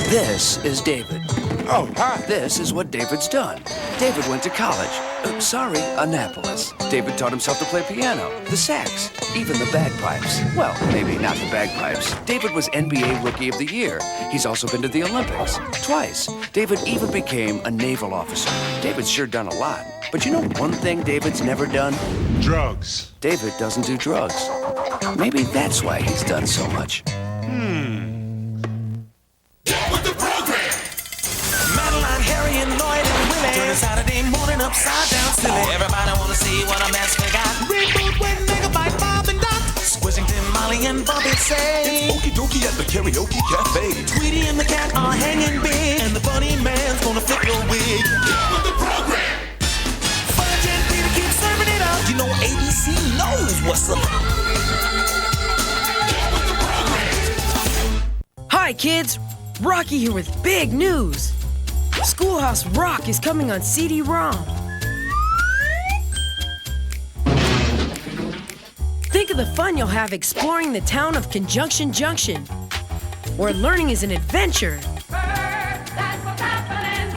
This is David. Oh, hi. This is what David's done. David went to college. Annapolis. David taught himself to play piano, the sax, even the bagpipes. Well, maybe not the bagpipes. David was NBA Rookie of the Year. He's also been to the Olympics twice. David even became a naval officer. David's sure done a lot. But you know one thing David's never done? Drugs. David doesn't do drugs. Maybe that's why he's done so much. Get with the program! Madeline, Harry, and Lloyd, and Willie. Turn a Saturday morning upside down silly. Everybody wanna see what a mess we got. Rainbow, Wet, Megabyte, Bob, and Doc. Squishington, Molly, and Bobby say. It's Okie Dokie at the Karaoke Cafe. Tweety and the cat are hanging big. And the bunny man's gonna flip your wig. Get with the program! Fudge and Peter keep serving it up. You know ABC knows what's up. Get with the program! Hi, kids! Rocky here with big news! Schoolhouse Rock is coming on CD-ROM. Think of the fun you'll have exploring the town of Conjunction Junction, where learning is an adventure. That's what's happening.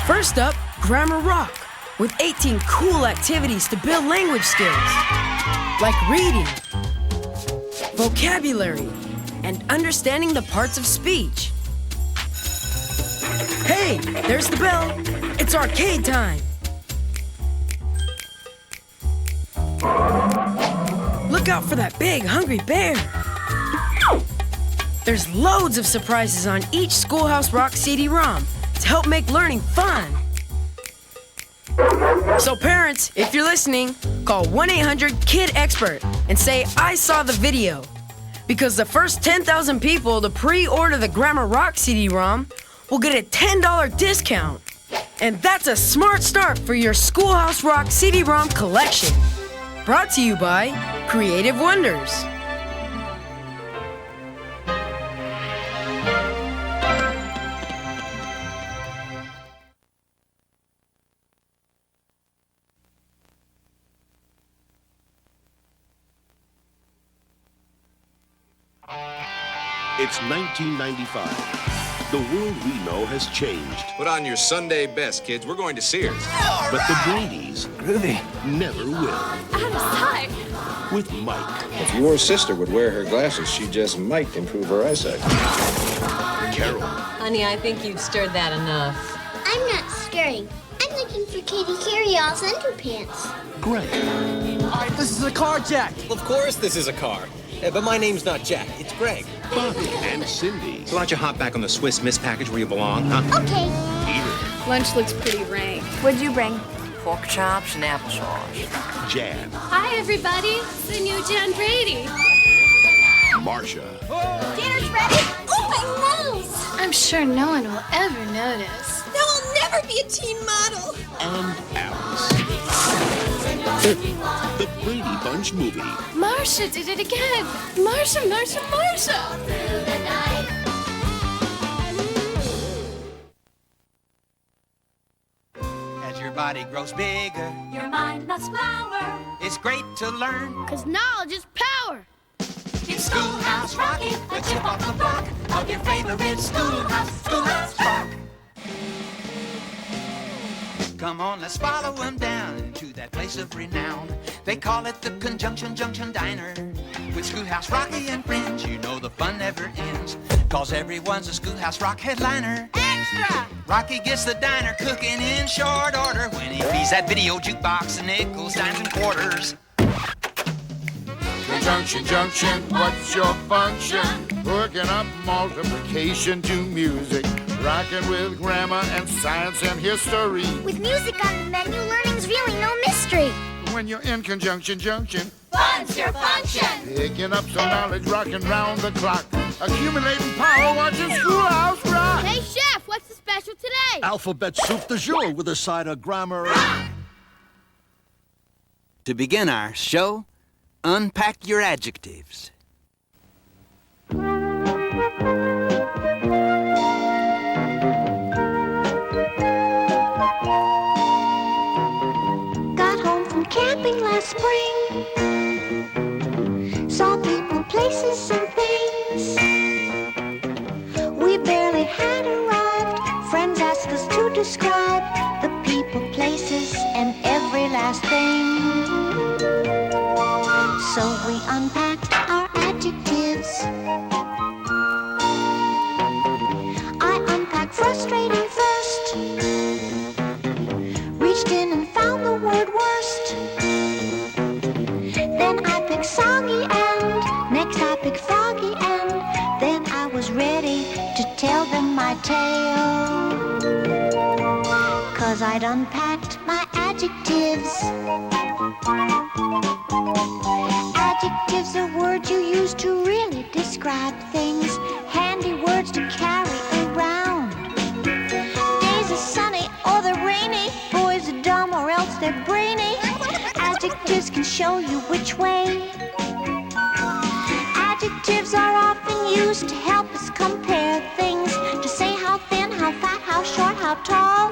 First up, Grammar Rock, with 18 cool activities to build language skills, like reading, vocabulary, and understanding the parts of speech. Hey, there's the bell. It's arcade time. Look out for that big, hungry bear. There's loads of surprises on each Schoolhouse Rock CD-ROM to help make learning fun. So parents, if you're listening, call 1-800-KID-EXPERT and say, I saw the video. Because the first 10,000 people to pre-order the Grammar Rock CD-ROM will get a $10 discount. And that's a smart start for your Schoolhouse Rock CD-ROM collection. Brought to you by Creative Wonders. It's 1995. The world we know has changed. Put on your Sunday best, kids. We're going to Sears. But the Bradys never will. Out of sight. With Mike, If your sister would wear her glasses, she just might improve her eyesight. Carol, Honey, I think you've stirred that enough. I'm not stirring. I'm looking for Katie Carryall's underpants. Greg, All right, this is a car, Jack. Of course this is a car. But my name's not Jack, it's Greg. Bobby, and Cindy. So why don't you hop back on the Swiss Miss package where you belong, huh? Okay. Peter, Lunch looks pretty rank. What'd you bring? Pork chops and applesauce. Jan, Hi, everybody. It's the new Jan Brady. Marcia, Dinner's ready. Oh, my nose. I'm sure no one will ever notice. There will never be a teen model. and Alice. The Brady Bunch Movie. Marcia did it again. Marcia. As your body grows bigger, Your mind must flower. it's great to learn. Because knowledge is power. It's Schoolhouse Rocky, the chip off the block of your favorite Schoolhouse Rock. Come on, let's follow him down to that place of renown. They call it the Conjunction Junction Diner. With Schoolhouse Rocky and friends, you know the fun never ends. Cause everyone's a Schoolhouse Rock headliner. Extra. Rocky gets the diner cooking in short order when he feeds that video jukebox and nickels, dimes, and quarters. Conjunction, junction, what's your function? Hooking up multiplication to music. Rocking with grammar and science and history. With music on the menu, learning's really no mystery. When you're in conjunction junction, Fun's your function. picking up some knowledge, rocking round the clock. Accumulating power, watching Schoolhouse Rock. Hey, Chef, what's the special today? Alphabet soup du jour with a side of grammar. To begin our show, unpack your adjectives. Got home from camping last spring. Saw people, places, and things. describe the people, places, and every last thing. So we unpacked our adjectives. I unpacked frustrating first, reached in and found the word worst. Then I picked soggy and next I picked froggy, and then I was ready to tell them my tale. 'Cause I'd unpacked my adjectives. Adjectives are words you use to really describe things, handy words to carry around. Days are sunny or they're rainy, boys are dumb or else they're brainy. Adjectives can show you which way. Adjectives are often used to help us compare things, to say how thin, how fat, how short, how tall.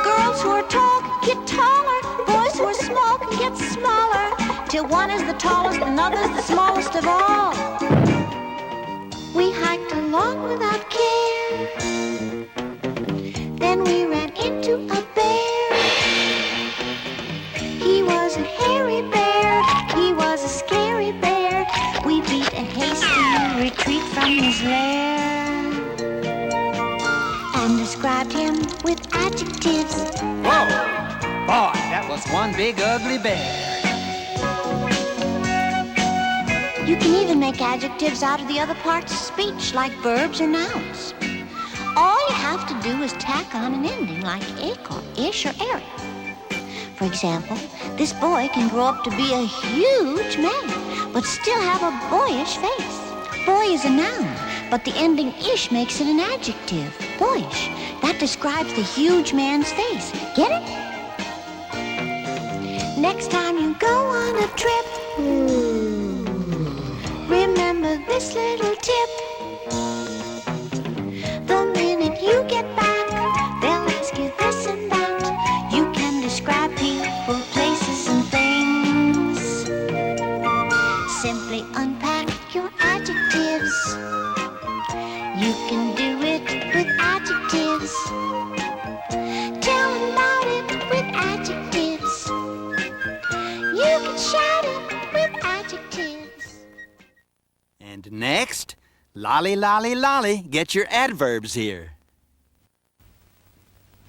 Girls who are tall get taller, boys who are small can get smaller, till one is the tallest and another's the smallest of all. We hiked along without care, then we ran into a bear. He was a hairy bear, he was a scary bear. We beat a hasty retreat from his lair and described him with adjectives. Whoa! Boy, that was one big ugly bear. You can even make adjectives out of the other parts of speech, like verbs or nouns. All you have to do is tack on an ending, like ick or ish or eric. For example, this boy can grow up to be a huge man, but still have a boyish face. Boy is a noun, but the ending ish makes it an adjective, boyish. That describes the huge man's face. Get it? Next time you go on a trip, remember this little tip. The minute you get back, they'll ask you this and that. You can describe people, places, and things. Simply unpack your adjectives. You can do it with adjectives. Tell about it with adjectives. You can shout it with adjectives. And next, lolly, lolly, lolly, get your adverbs here.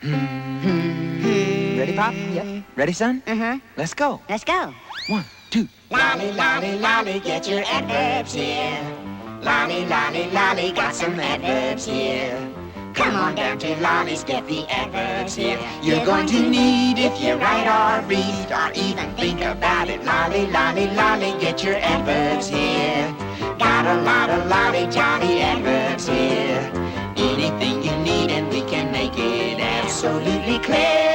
Ready, Pop? Yep. Ready, son? Mm-hmm. Let's go. Let's go. 1, 2. Lolly, lolly, lolly, get your adverbs here. Lolly, lolly, lolly, got some adverbs here. Come on down to Lolly's, get the adverbs here. You're going to need if you write or read or even think about it. Lolly, lolly, lolly, get your adverbs here. Got a lot of lolly jolly adverbs here. Anything you need and we can make it absolutely clear.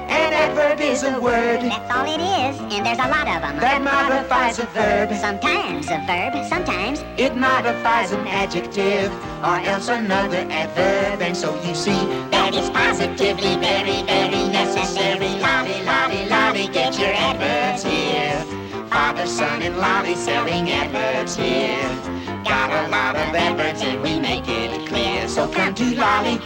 An adverb is a word. That's all it is, and there's a lot of them. That modifies a verb. Sometimes a verb, sometimes it modifies an adjective or else another adverb. And so you see that it's positively very, very necessary. Lolly, lolly, lolly, get your adverbs here. Father, son, and lolly selling adverbs here. Got a lot of adverbs and we make it clear. So come to Lolly.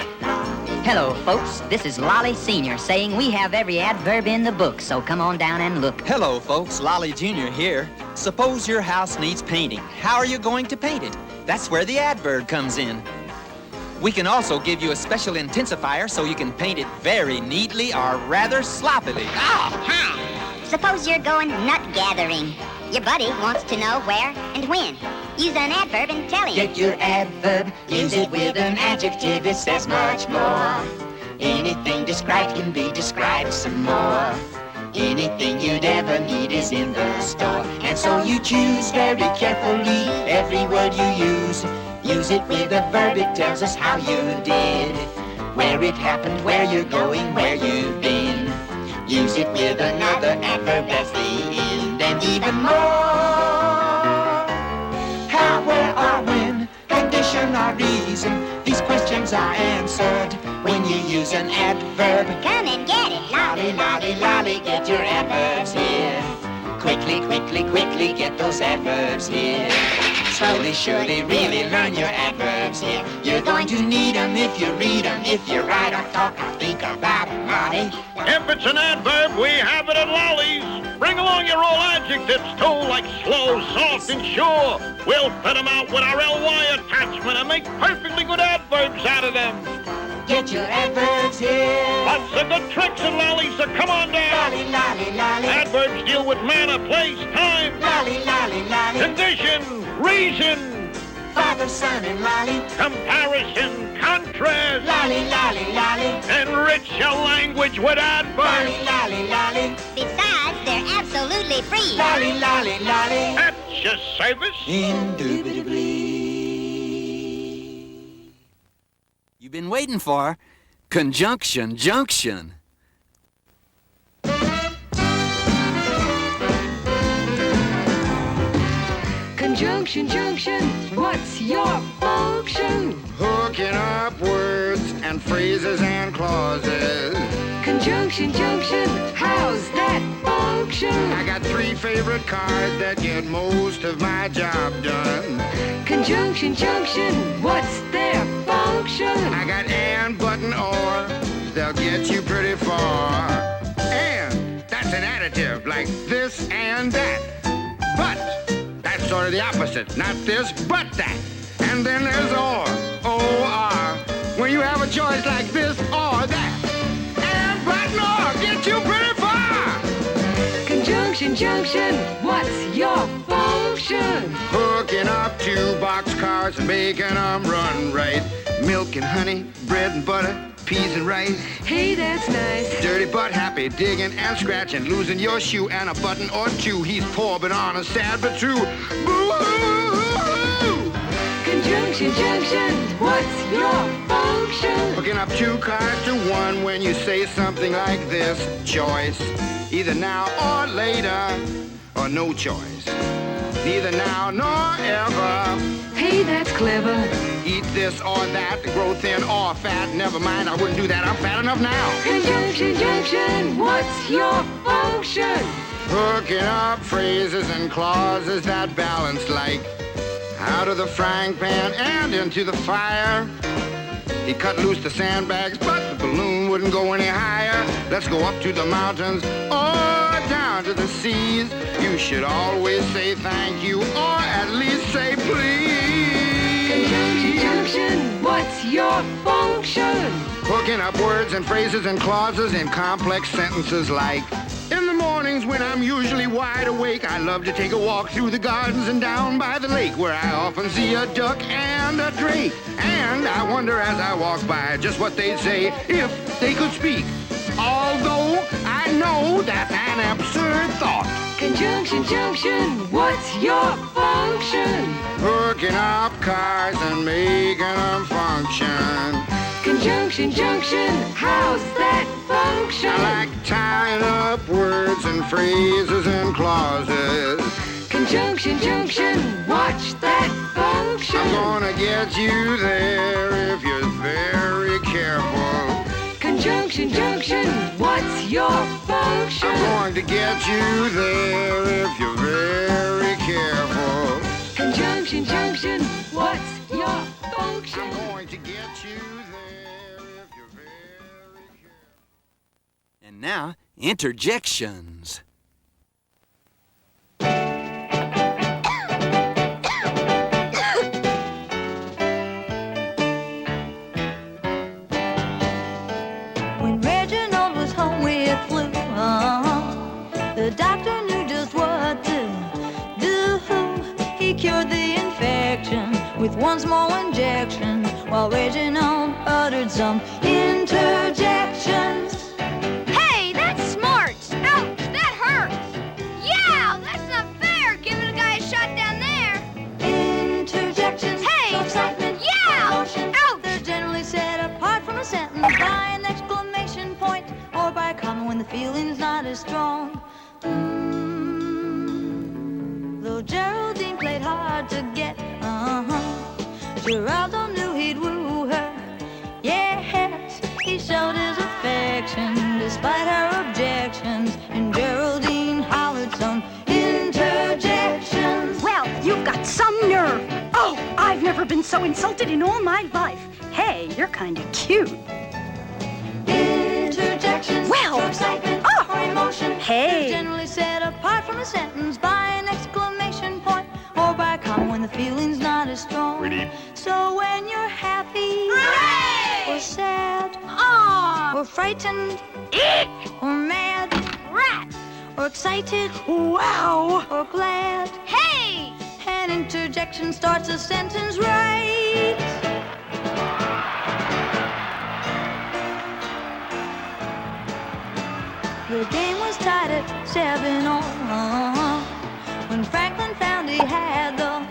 Hello, folks. This is Lolly Sr. saying we have every adverb in the book, so come on down and look. Hello, folks. Lolly Jr. here. Suppose your house needs painting. How are you going to paint it? That's where the adverb comes in. We can also give you a special intensifier so you can paint it very neatly or rather sloppily. Hi. Suppose you're going nut gathering. Your buddy wants to know where and when. Use an adverb and tell him. Get your adverb, use it with an adjective, it says much more. Anything described can be described some more. Anything you'd ever need is in the store. And so you choose very carefully every word you use. Use it with a verb, it tells us how you did. Where it happened, where you're going, where you've been. Use it with another adverb, that's the end. And even more. How, where, or when, condition or reason. These questions are answered when you use an adverb. Come and get it, Lolly, lolly, lolly, get your adverbs here. Quickly, quickly, quickly, get those adverbs here. slowly, surely, really learn your adverbs here. You're going to need 'em if you read 'em, if you write or talk or think about 'em, Molly. If it's an adverb, we have it at Lolly's. Bring along your old adjectives, too, like slow, soft, and sure. We'll fit 'em out with our LY attachment and make perfectly good adverbs out of them. Get your adverbs here. Lots of good tricks at Lolly's, so come on down. Lolly, lolly, lolly. Adverbs deal with manner, place, time. Lolly, lolly, lolly. Condition, reason. Father, son, and lolly. Comparison, contrast. Lolly, lolly, lolly. Enrich your language with adverbs. Lolly, lolly, lolly. Besides, they're absolutely free. Lolly, lolly, lolly. At your service. Indubitably. You've been waiting for Conjunction Junction. Conjunction Junction, what's your function? Hooking up words and phrases and clauses. Conjunction Junction, how's that function? I got 3 favorite cars that get most of my job done. Conjunction Junction, what's their function? I got and, but, and, or. They'll get you pretty far. And, that's an additive, like this and that. But, that's sort of the opposite. Not this, but that. And then there's or, O-R. When you have a choice like this or that. And, but, and, or get you pretty far. Conjunction Junction, what's your function? Hooking up 2 boxcars and making them run right. Milk and honey, bread and butter, peas and rice. Hey, that's nice. Dirty but happy, digging and scratching, losing your shoe and a button or 2. He's poor but honest, sad but true. Boo-hoo! Conjunction Junction, what's your function? Hooking up 2 cars to 1 when you say something like this. Choice, either now or later, or no choice. Neither now nor ever. Hey, that's clever. Eat this or that, grow thin or fat. Never mind, I wouldn't do that. I'm fat enough now. Conjunction Junction, what's your function? Hooking up phrases and clauses that balance like out of the frying pan and into the fire. He cut loose the sandbags, but the balloon wouldn't go any higher. Let's go up to the mountains or down to the seas. You should always say thank you or at least say please. Conjunction Junction, what's your function? Hooking up words and phrases and clauses in complex sentences like in the mornings when I'm usually wide awake, I love to take a walk through the gardens and down by the lake where I often see a duck and a drake. And I wonder as I walk by just what they'd say if they could speak. Although I know that's an absurd thought. Conjunction Junction, what's your function? Hooking up cars and making them function. Conjunction Junction, how's that function? I like tying up words and phrases and clauses. Conjunction Junction, watch that function. I'm gonna get you there if you're very careful. Conjunction Junction, what's your function? I'm going to get you there if you're very careful. Conjunction Junction, what's your function? I'm going to get you there if you're very careful. And now, interjections. When Reginald was home with flu, the doctor knew just what to do. He cured the infection with 1 small injection, while Reginald uttered some interjections. Hey, that's smart! Ouch, that hurts! Yeah, that's not fair, giving a guy a shot down there! Interjections. Hey! Excitement. Yeah! Emotion. Ouch! They're generally set apart from a sentence by an exclamation point or by a comma when the feeling's not as strong. Though Geraldine played hard to get, Geraldo knew he'd woo her. Yes, he showed his affection despite her objections, and Geraldine hollered some interjections. Well, you've got some nerve. never been so insulted in all my life. Hey, you're kind of cute. Interjections. Well, show excitement or emotion. Hey. They're generally set apart from a sentence by an exclamation point or by a comma when the feeling's not as strong. Pretty. So when you're happy, Hooray! or sad, Aw! or frightened, Eek! or mad, Rats! or excited, Wow. or glad, Hey! an interjection starts a sentence right. The game was tied at 7-all when Franklin found he had the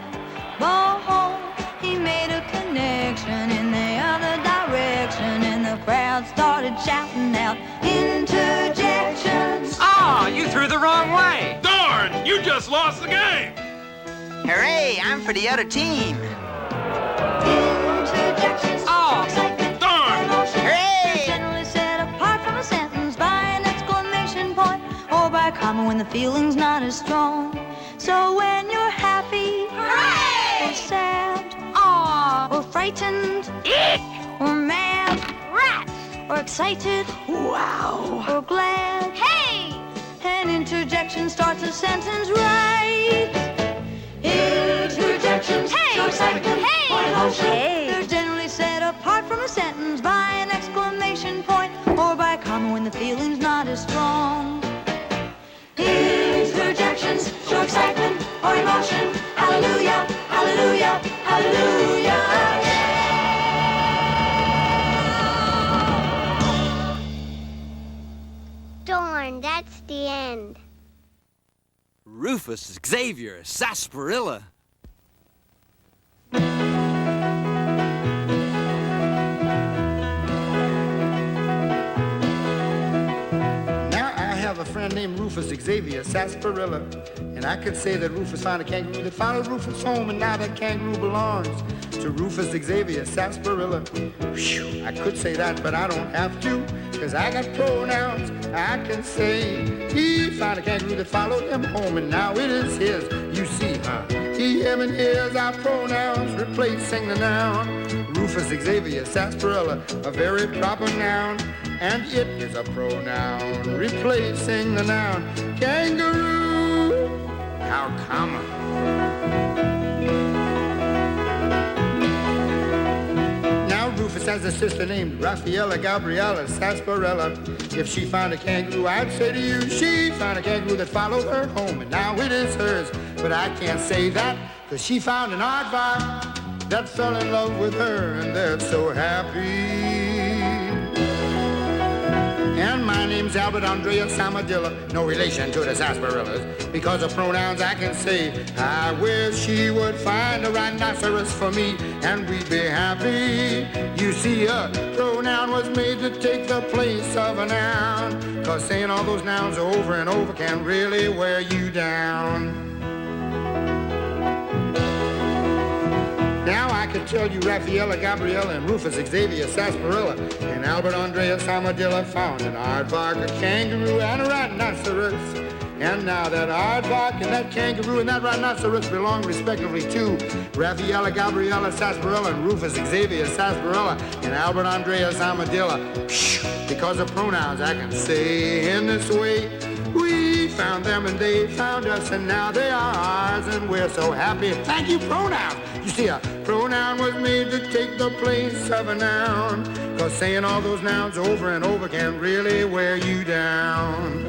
ball. He made a connection in the other direction, and the crowd started shouting out interjections. Ah, you threw the wrong way. Darn! You just lost the game! Hooray, I'm for the other team. Interjections. Oh, Excitement. darn! Emotion. Hooray! They're generally set apart from a sentence by an exclamation point or by a comma when the feeling's not as strong. So when you're happy, Hooray! or sad, Aw! or frightened, Eek! or mad, Rats! or excited, Wow. or glad, Hey! an interjection starts a sentence right. Interjections. Hey! Show excitement Hey! or emotion. Hey. They're generally set apart from a sentence by an exclamation point or by a comma when the feeling's not as strong. Interjections show excitement or emotion. Hallelujah, hallelujah, hallelujah. Darn, that's the end. Rufus Xavier Sarsaparilla. Now I have a friend named Rufus Xavier Sarsaparilla, and I could say that Rufus found a kangaroo that followed Rufus home, and now that kangaroo belongs to Rufus Xavier Sarsaparilla. Whew, I could say that, but I don't have to, because I got pronouns. I can say he found a kangaroo that followed him home, and now it is his. You see, he, him, and his are pronouns replacing the noun. Rufus Xavier Sarsaparilla, a very proper noun, and it is a pronoun replacing the noun kangaroo. How come? Now Rufus has a sister named Raffaella Gabriella Sarsaparilla. If she found a kangaroo, I'd say to you, she found a kangaroo that followed her home, and now it is hers. But I can't say that, because she found an aardvark that fell in love with her, and they're so happy. And my name's Albert Andrea Samadilla, no relation to the sarsaparillas. Because of pronouns I can say, I wish she would find a rhinoceros for me, and we'd be happy. You see, a pronoun was made to take the place of a noun, cause saying all those nouns over and over can really wear you down. Now I can tell you Raffaella Gabriella and Rufus Xavier Sarsaparilla and Albert Andrea Samadilla found an aardvark, a kangaroo, and a rhinoceros. And now that aardvark and that kangaroo and that rhinoceros belong respectively to Raffaella Gabriella Sarsaparilla and Rufus Xavier Sarsaparilla and Albert Andrea Samadilla. Because of pronouns I can say in this way, we found them and they found us, and now they are ours, and we're so happy. Thank you, pronouns. You see, a pronoun was made to take the place of a noun, cause saying all those nouns over and over can really wear you down.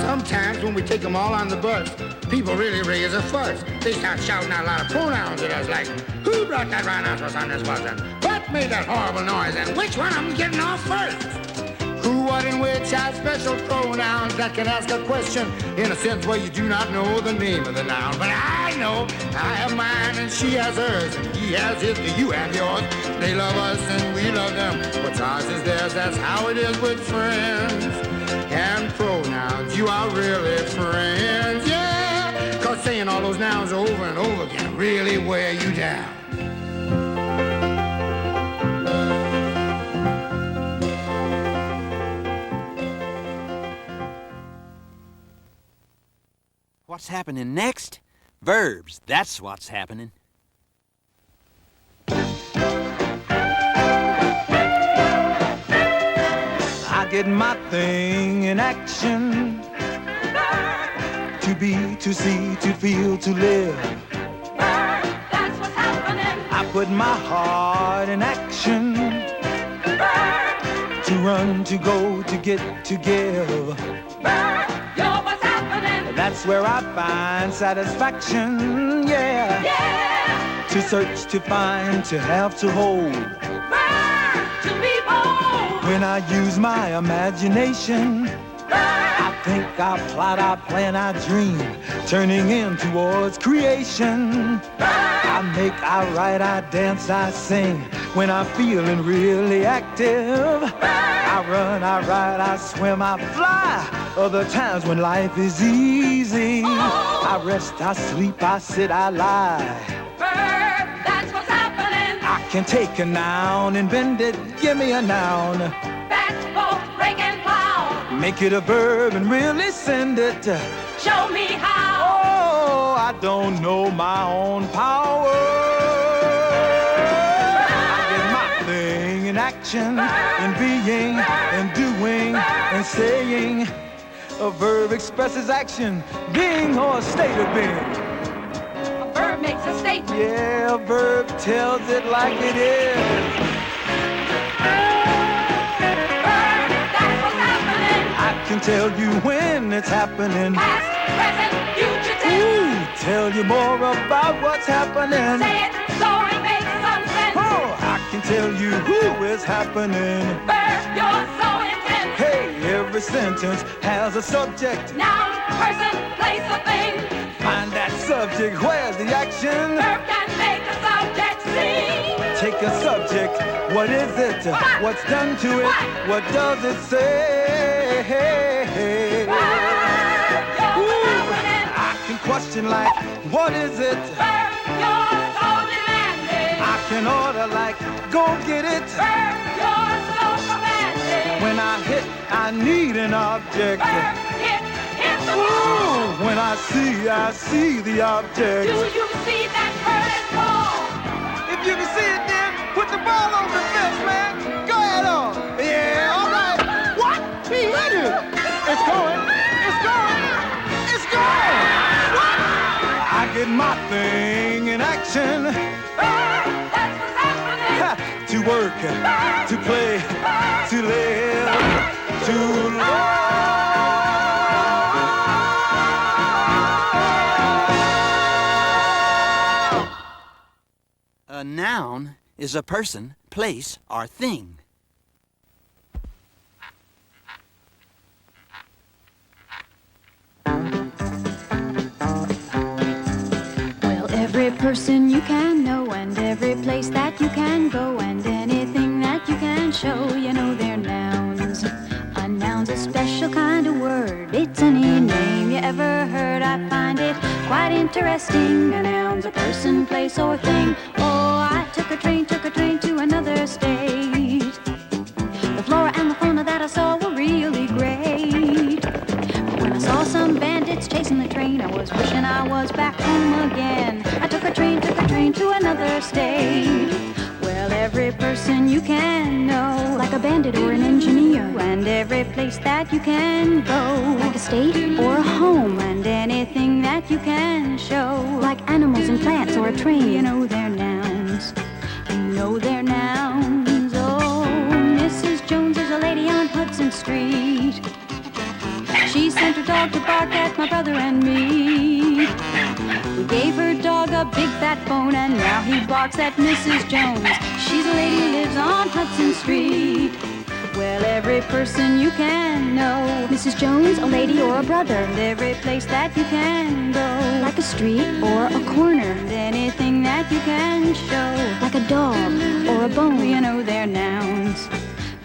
Sometimes when we take them all on the bus, people really raise a fuss. They start shouting out a lot of pronouns at us, like, who brought that rhinoceros on this bus, and what made that horrible noise, and which one of them's getting off first? Who, what, and which are special pronouns that can ask a question in a sense where you do not know the name of the noun. But I know I have mine and she has hers, and he has his and you have yours. They love us and we love them. What's ours is theirs, that's how it is with friends. And pronouns, you are really friends, yeah. Cause saying all those nouns over and over can really wear you down. What's happening next? Verbs, that's what's happening. I get my thing in action. To be, to see, to feel, to live. That's what's happening. I put my heart in action. To run, to go, to get, to give. You're what's happening. That's where I find satisfaction, yeah. Yeah. To search, to find, to have, to hold. To be bold. When I use my imagination, I think, I plot, I plan, I dream, turning in towards creation. I make, I write, I dance, I sing, when I'm feeling really active. I run, I ride, I swim, I fly, other times when life is easy. I rest, I sleep, I sit, I lie. That's what's happening. I can take a noun and bend it, give me a noun. That's both break and plow. Make it a verb and really send it. Show me how. Oh, I don't know my own power. I get my thing in action, in being, in doing, and saying. A verb expresses action, being or a state of being. A verb makes a statement. Yeah, a verb tells it like it is. I can tell you when it's happening. Past, present, future tense. Ooh, tell you more about what's happening. Say it so it makes some sense. Oh, I can tell you who is happening. Verb, you're so intense. Hey, every sentence has a subject. Noun, person, place, or thing. Find that subject, where's the action? Verb can make a subject sing. Take a subject, what is it? What's done to it? What does it say? Ooh, I can question like, what is it? Verb, you're so demanding. I can order like, go get it. Verb, you're so commanding. When I hit, I need an object. Verb, hit the ball. Ooh, when I see the object. Do you see that bird ball? If you can see it, then put the ball over the fence, man. Go ahead on. Yeah, all right. What? He hit it. It's going. It's going. It's going. What? I get my thing in action. That's what's happening. To work, to play, to live, to love. A noun is a person, place, or thing. Well, every person you can know, and every place that you can go, and anything that you can show, you know they're nouns. A noun's a special kind of word. It's any name you ever heard. I find it quite interesting. A noun's a person, place, or thing. Oh, I took a train to another state. The flora and the fauna that I saw were really great. But when I saw some bandits chasing the train, I was wishing I was back home again. I took a train to another state. Well, every person you can know, like a bandit or an engineer, and every place that you can go, like a state or a home, and anything that you can show, like animals and plants or a train, you know they're nouns. You know they're nouns. Oh, Mrs. Jones is a lady on Hudson Street. She sent her dog to bark at my brother and me. We gave her dog a big fat bone, and now he barks at Mrs. Jones. She's a lady who lives on Hudson Street. Well, every person you can know, Mrs. Jones, a lady or a brother, and every place that you can go, like a street or a corner, and anything that you can show, like a dog or a bone, you know they're nouns.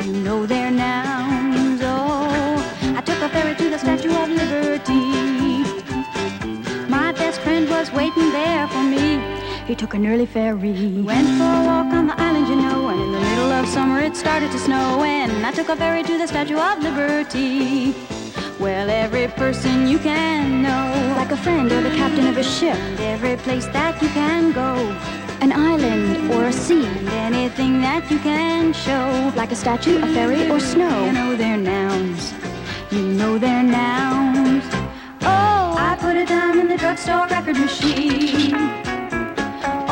You know they're nouns. Oh, I took a ferry to the Statue of Liberty. My best friend was waiting there for me. He took an early ferry. We went for a walk on the island, you know, and in the middle of summer it started to snow. And I took a ferry to the Statue of Liberty. Well, every person you can know, Like a friend or the captain of a ship. and every place that you can go, An island or a sea. and anything that you can show. Like a statue, a ferry, or snow. You know they're nouns. You know they're nouns. Oh, I put a dime in the drugstore record machine.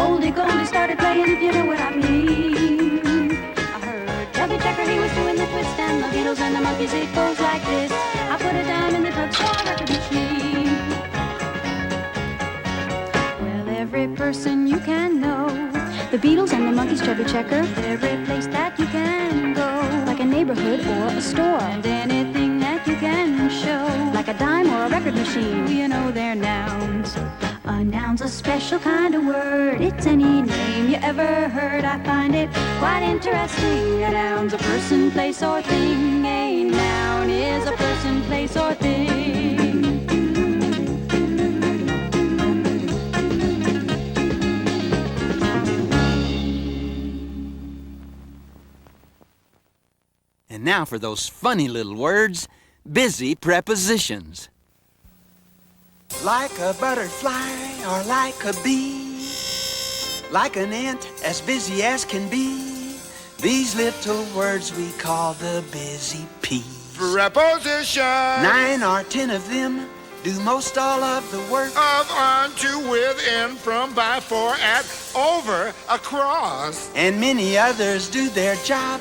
Oldie Goldie started playing, if you know what I mean. I heard Chubby Checker, he was doing the twist, and the Beatles and the Monkeys, it goes like this. I put a dime in the drugstore record machine. Well, every person you can know, The Beatles and the Monkeys, Chubby Checker. every place that you can go, Like a neighborhood or a store. and anything that you can show. Like a dime or a record machine. You know they're nouns. A noun's a special kind of word. It's any name you ever heard. I find it quite interesting. A noun's a person, place, or thing. A noun is a person, place, or thing. And now for those funny little words, busy prepositions. Like a butterfly or like a bee, like an ant as busy as can be. These little words we call the busy peas. Preposition. 9 or 10 of them do most all of the work. Of, on, to, with, in, from, by, for, at, over, across. And many others do their job,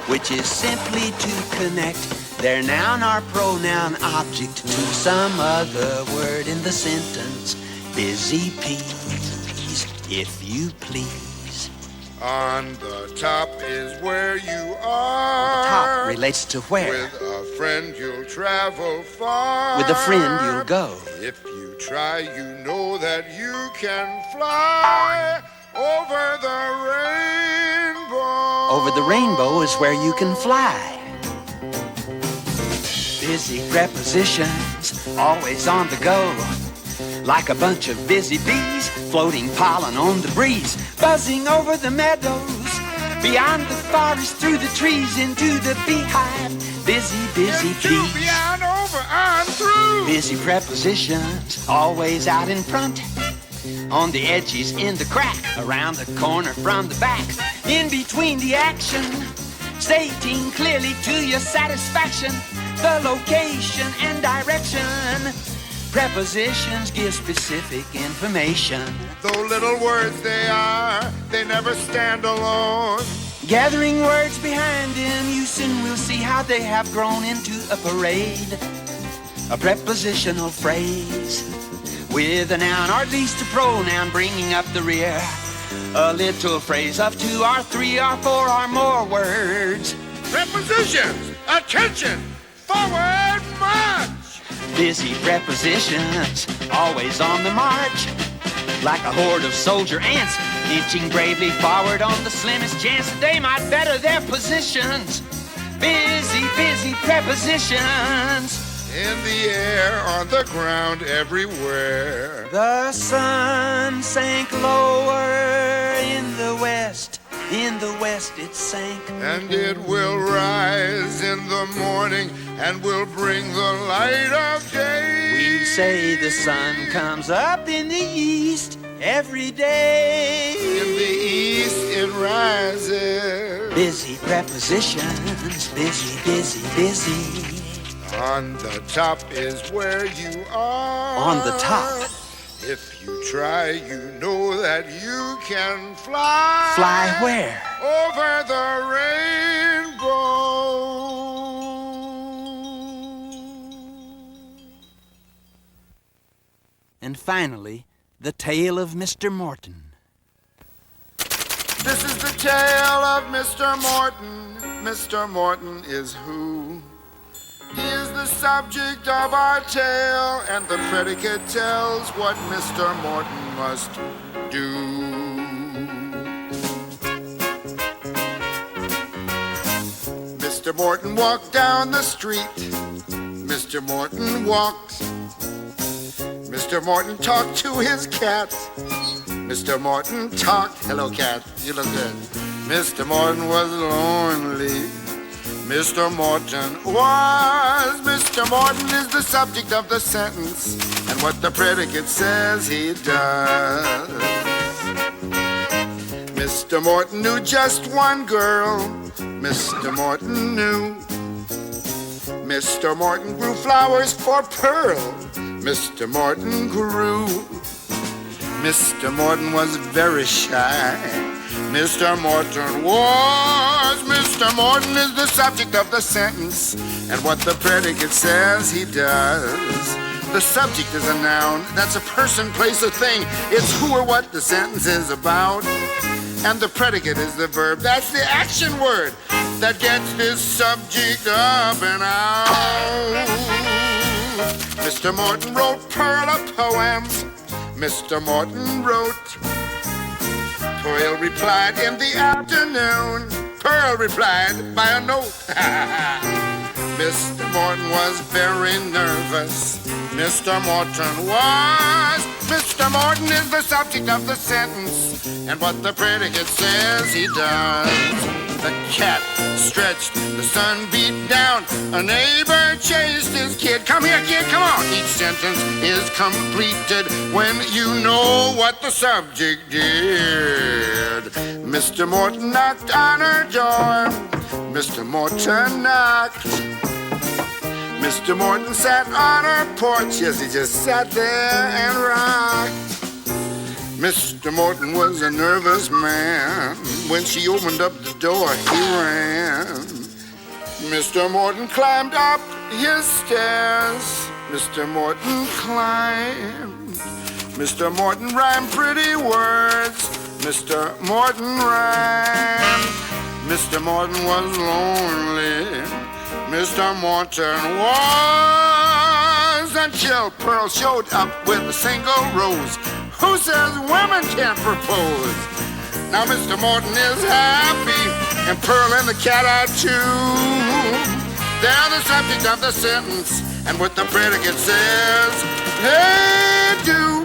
which is simply to connect their noun or pronoun object to some other word in the sentence. Busy peas, if you please. On the top is where you are. Top relates to where. With a friend you'll travel far. With a friend you'll go. If you try, you know that you can fly over the rainbow. Over the rainbow is where you can fly. Busy prepositions, always on the go. Like a bunch of busy bees, floating pollen on the breeze, buzzing over the meadows, beyond the forest, through the trees, into the beehive. Busy, busy bees. Beyond, over, on, through. Busy prepositions, always out in front. On the edges, in the crack, around the corner, from the back, in between the action, stating clearly to your satisfaction the location and direction. Prepositions give specific information. Though little words they are, they never stand alone. Gathering words behind them, you soon will see how they have grown into a parade. A prepositional phrase with a noun or at least a pronoun bringing up the rear. A little phrase of 2 or 3 or 4 or more words. Prepositions, attention, forward march. Busy prepositions, always on the march. Like a horde of soldier ants, inching bravely forward on the slimmest chance that they might better their positions. Busy, busy prepositions. In the air, on the ground, everywhere. The sun sank lower in the west. In the west it sank. And it will rise in the morning and will bring the light of day. We say the sun comes up in the east every day. In the east it rises. Busy prepositions, busy, busy, busy. On the top is where you are. On the top. If you try, you know that you can fly. Fly where? Over the rainbow. And finally, the tale of Mr. Morton. This is the tale of Mr. Morton. Mr. Morton is who? He is the subject of our tale, and the predicate tells what Mr. Morton must do. Mr. Morton walked down the street. Mr. Morton walked. Mr. Morton talked to his cat. Mr. Morton talked. Hello, cat. You look good. Mr. Morton was lonely. Mr. Morton was. Mr. Morton is the subject of the sentence, and what the predicate says he does. Mr. Morton knew just one girl. Mr. Morton knew. Mr. Morton grew flowers for Pearl. Mr. Morton grew. Mr. Morton was very shy. Mr. Morton was. Mr. Morton is the subject of the sentence, and what the predicate says he does. The subject is a noun. That's a person, place, or thing. It's who or what the sentence is about. And the predicate is the verb. That's the action word that gets this subject up and out. Mr. Morton wrote Pearl a poem. Mr. Morton wrote. Pearl replied in the afternoon. Pearl replied by a note. Mr. Morton was very nervous. Mr. Morton was. Mr. Morton is the subject of the sentence, and what the predicate says he does. The cat stretched, the sun beat down, a neighbor chased his kid. Come here, kid, come on. Each sentence is completed when you know what the subject did. Mr. Morton knocked on her door. Mr. Morton knocked. Mr. Morton sat on her porch. Yes, he just sat there and rocked. Mr. Morton was a nervous man. When she opened up the door, he ran. Mr. Morton climbed up his stairs. Mr. Morton climbed. Mr. Morton rhymed pretty words. Mr. Morton rhymed. Mr. Morton was lonely. Mr. Morton was, until Pearl showed up with a single rose. Who says women can't propose? Now Mr. Morton is happy, and Pearl and the cat are too. They're the subject of the sentence, and what the predicate says, they do.